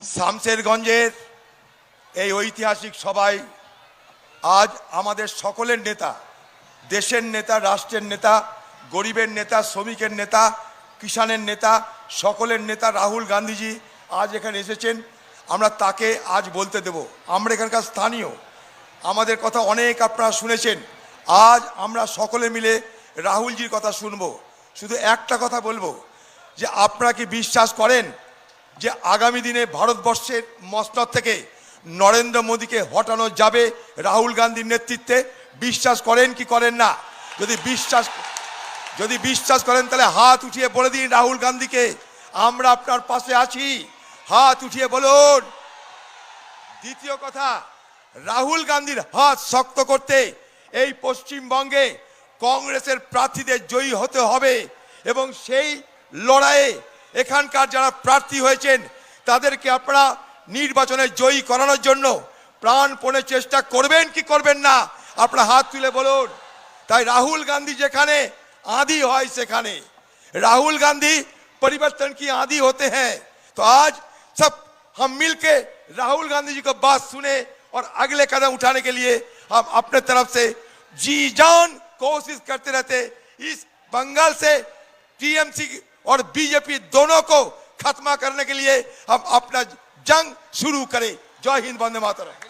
শামশেরগঞ্জের এই ঐতিহাসিক সভায় আজ আমাদের সকলের নেতা, দেশের নেতা, রাষ্ট্রের নেতা, গরিবের নেতা, শ্রমিকের নেতা, কিষাণের নেতা, সকলের নেতা রাহুল গান্ধীজি আজ এখানে এসেছেন। আমরা তাকে আজ বলতে দেব। আমরা এখানকার স্থানীয়, আমাদের কথা অনেক আপনারা শুনেছেন। আজ আমরা সকলে মিলে রাহুলজির কথা শুনব। শুধু একটা কথা বলবো যে আপনারা কি বিশ্বাস করেন যে আগামী দিনে ভারতবর্ষের মসনদ থেকে নরেন্দ্র মোদীকে হটানো যাবে রাহুল গান্ধীর নেতৃত্বে? বিশ্বাস করেন কি করেন না? যদি বিশ্বাস করেন তাহলে হাত উঠিয়ে বলে দিন রাহুল গান্ধীকে আমরা আপনার পাশে আছি। হাত উঠিয়ে বলুন। দ্বিতীয় কথা, রাহুল গান্ধীর হাত শক্ত করতে এই পশ্চিমবঙ্গে কংগ্রেসের প্রার্থীদের জয়ী হতে হবে এবং সেই লড়াইয়ে এখানকার যারা প্রার্থী হয়েছেন তাদেরকে আপনারা নির্বাচনে জয়ী করানোর জন্য প্রাণপণে চেষ্টা করবেন কি করবেন না? আপনারা হাত তুলে বলুন। তাই রাহুল गांधी যেখানে आंधी হয় সেখানে राहुल गांधी परिवर्तन की आंधी होते हैं। तो आज सब हम मिलके राहुल गांधी जी को बात सुने और अगले कदम उठाने के लिए हम अपने तरफ से जी जान कोशिश करते रहते। इस बंगाल से टीएमसी और बीजेपी दोनों को खत्म करने के लिए हम अपना जंग शुरू करें। जय हिंद, वंदे मातरम।